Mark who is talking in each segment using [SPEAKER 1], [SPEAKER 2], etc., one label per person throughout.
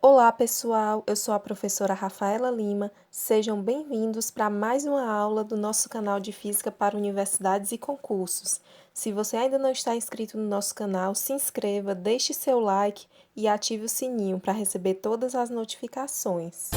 [SPEAKER 1] Olá, pessoal! Eu sou a professora Rafaela Lima. Sejam bem-vindos para mais uma aula do nosso canal de Física para Universidades e Concursos. Se você ainda não está inscrito no nosso canal, se inscreva, deixe seu like e ative o sininho para receber todas as notificações.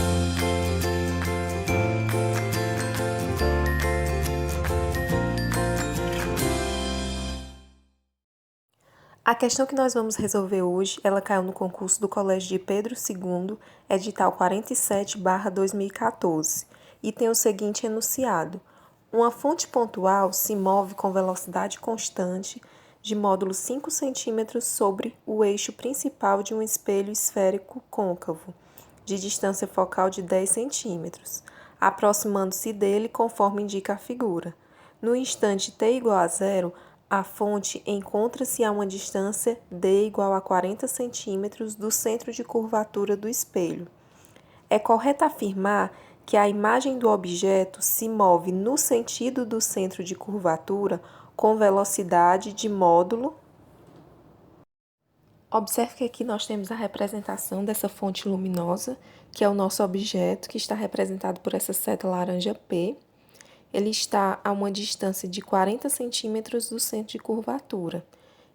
[SPEAKER 1] A questão que nós vamos resolver hoje, ela caiu no concurso do Colégio de Pedro II, edital 47/2014, e tem o seguinte enunciado: uma fonte pontual se move com velocidade constante de módulo 5 cm sobre o eixo principal de um espelho esférico côncavo, de distância focal de 10 cm, aproximando-se dele conforme indica a figura. No instante t igual a zero, a fonte encontra-se a uma distância d igual a 40 cm do centro de curvatura do espelho. É correto afirmar que a imagem do objeto se move no sentido do centro de curvatura com velocidade de módulo. Observe que aqui nós temos a representação dessa fonte luminosa, que é o nosso objeto, que está representado por essa seta laranja P. Ele está a uma distância de 40 centímetros do centro de curvatura.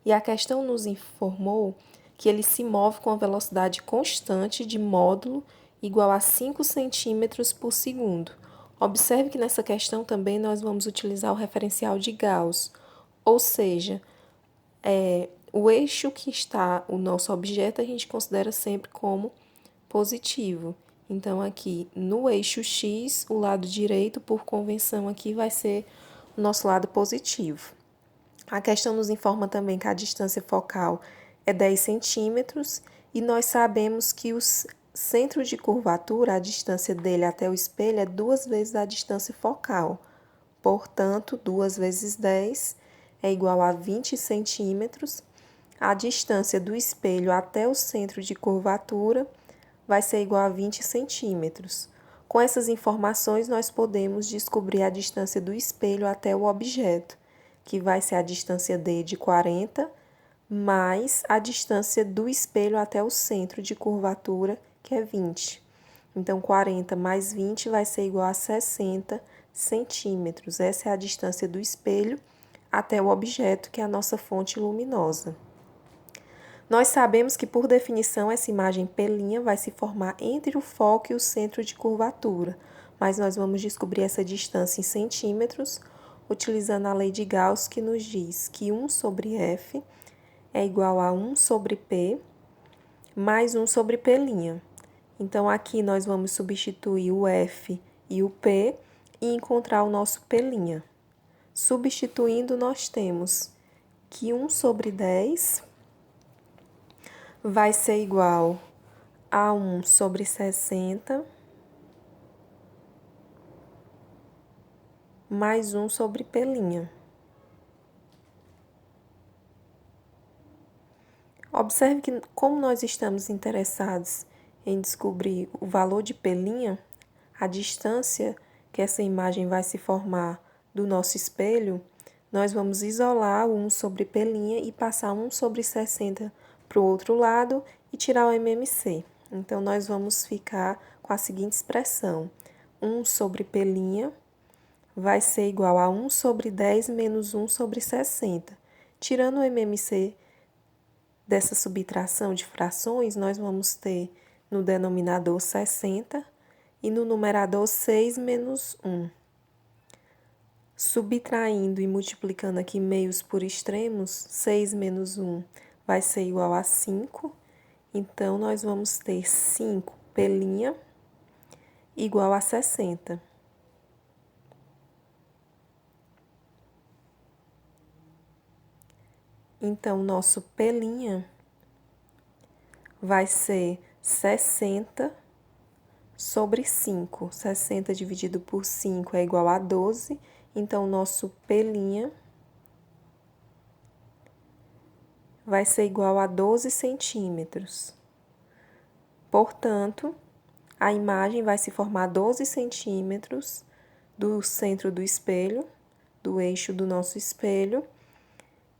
[SPEAKER 1] E a questão nos informou que ele se move com a velocidade constante de módulo igual a 5 centímetros por segundo. Observe que nessa questão também nós vamos utilizar o referencial de Gauss, ou seja, o eixo que está o nosso objeto a gente considera sempre como positivo. Então, aqui no eixo X, o lado direito, por convenção, aqui vai ser o nosso lado positivo. A questão nos informa também que a distância focal é 10 centímetros e nós sabemos que o centro de curvatura, a distância dele até o espelho, é 2 vezes a distância focal. Portanto, 2 vezes 10 é igual a 20 centímetros. A distância do espelho até o centro de curvatura vai ser igual a 20 centímetros. Com essas informações, nós podemos descobrir a distância do espelho até o objeto, que vai ser a distância d de 40, mais a distância do espelho até o centro de curvatura, que é 20. Então, 40 mais 20 vai ser igual a 60 centímetros. Essa é a distância do espelho até o objeto, que é a nossa fonte luminosa. Nós sabemos que, por definição, essa imagem P' vai se formar entre o foco e o centro de curvatura, mas nós vamos descobrir essa distância em centímetros, utilizando a lei de Gauss, que nos diz que 1 sobre F é igual a 1 sobre P mais 1 sobre P'. Então, aqui nós vamos substituir o F e o P e encontrar o nosso P'. Substituindo, nós temos que 1 sobre 10 vai ser igual a 1 sobre 60 mais 1 sobre P'. Observe que, como nós estamos interessados em descobrir o valor de P', a distância que essa imagem vai se formar do nosso espelho, nós vamos isolar o 1 sobre P' e passar 1 sobre 60 para o outro lado e tirar o MMC. Então, nós vamos ficar com a seguinte expressão: 1 sobre P' vai ser igual a 1 sobre 10 menos 1 sobre 60. Tirando o MMC dessa subtração de frações, nós vamos ter no denominador 60 e no numerador 6 menos 1. Subtraindo e multiplicando aqui meios por extremos, 6 menos 1 vai ser igual a 5. Então, nós vamos ter 5 P' igual a 60. Então, nosso P' vai ser 60 sobre 5. 60 dividido por 5 é igual a 12. Então, nosso P' vai ser igual a 12 centímetros. Portanto, a imagem vai se formar 12 centímetros do centro do espelho, do eixo do nosso espelho.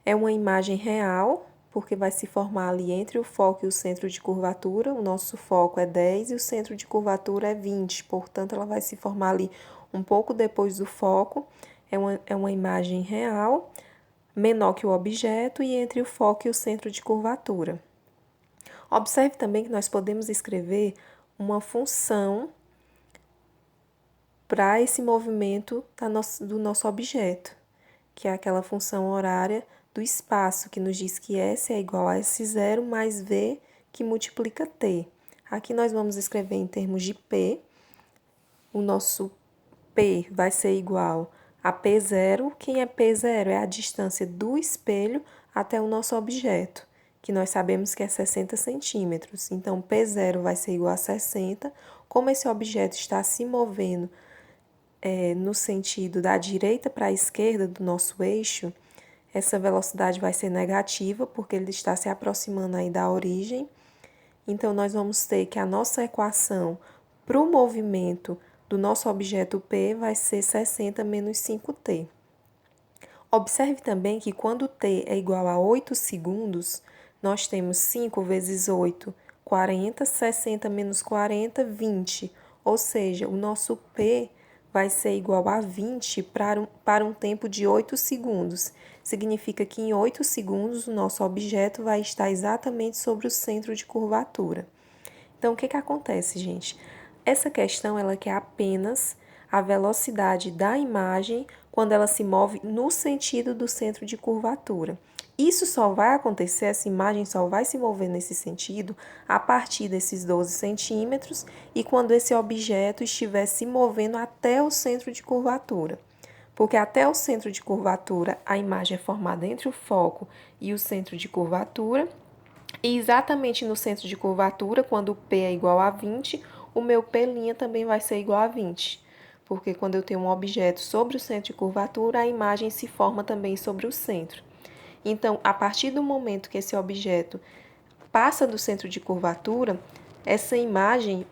[SPEAKER 1] É uma imagem real, porque vai se formar ali entre o foco e o centro de curvatura. O nosso foco é 10 e o centro de curvatura é 20, portanto, ela vai se formar ali um pouco depois do foco. É uma imagem real, menor que o objeto e entre o foco e o centro de curvatura. Observe também que nós podemos escrever uma função para esse movimento do nosso objeto, que é aquela função horária do espaço, que nos diz que S é igual a S0 mais V, que multiplica T. Aqui nós vamos escrever em termos de P. O nosso P vai ser igual a P0. Quem é P0? É a distância do espelho até o nosso objeto, que nós sabemos que é 60 centímetros. Então, P0 vai ser igual a 60. Como esse objeto está se movendo no sentido da direita para a esquerda do nosso eixo, essa velocidade vai ser negativa, porque ele está se aproximando aí da origem. Então, nós vamos ter que a nossa equação para o movimento do nosso objeto P vai ser 60 menos 5t. Observe também que quando t é igual a 8 segundos, nós temos 5 vezes 8, 40, 60 menos 40, 20. Ou seja, o nosso P vai ser igual a 20 para um tempo de 8 segundos. Significa que em 8 segundos o nosso objeto vai estar exatamente sobre o centro de curvatura. Então, o que acontece, gente? Essa questão ela quer apenas a velocidade da imagem quando ela se move no sentido do centro de curvatura. Isso só vai acontecer, essa imagem só vai se mover nesse sentido a partir desses 12 centímetros e quando esse objeto estiver se movendo até o centro de curvatura. Porque até o centro de curvatura a imagem é formada entre o foco e o centro de curvatura. E exatamente no centro de curvatura, quando o P é igual a 20, o meu P' também vai ser igual a 20. Porque quando eu tenho um objeto sobre o centro de curvatura, a imagem se forma também sobre o centro. Então, a partir do momento que esse objeto passa do centro de curvatura, essa imagem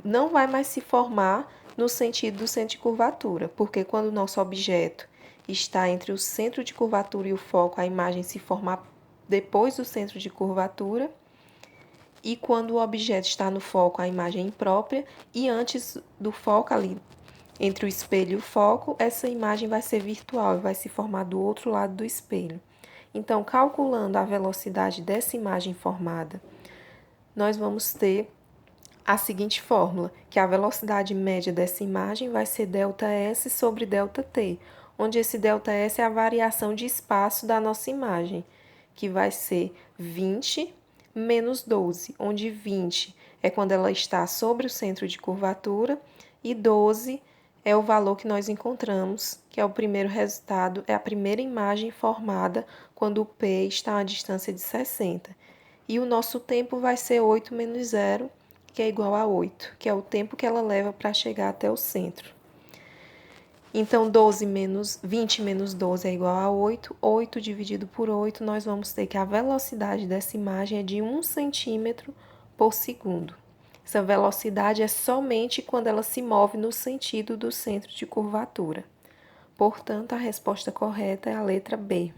[SPEAKER 1] não vai mais se formar no sentido do centro de curvatura, porque quando o nosso objeto está entre o centro de curvatura e o foco, a imagem se forma depois do centro de curvatura, e quando o objeto está no foco, a imagem é imprópria, e antes do foco ali, entre o espelho e o foco, essa imagem vai ser virtual e vai se formar do outro lado do espelho. Então, calculando a velocidade dessa imagem formada, nós vamos ter a seguinte fórmula, que a velocidade média dessa imagem vai ser ΔS sobre ΔT, onde esse ΔS é a variação de espaço da nossa imagem, que vai ser 20 menos 12, onde 20 é quando ela está sobre o centro de curvatura e 12 é o valor que nós encontramos, que é o primeiro resultado, é a primeira imagem formada quando o P está a distância de 60. E o nosso tempo vai ser 8 menos 0, que é igual a 8, que é o tempo que ela leva para chegar até o centro. Então, 20 menos 12 é igual a 8. 8 dividido por 8, nós vamos ter que a velocidade dessa imagem é de 1 centímetro por segundo. Essa velocidade é somente quando ela se move no sentido do centro de curvatura. Portanto, a resposta correta é a letra B.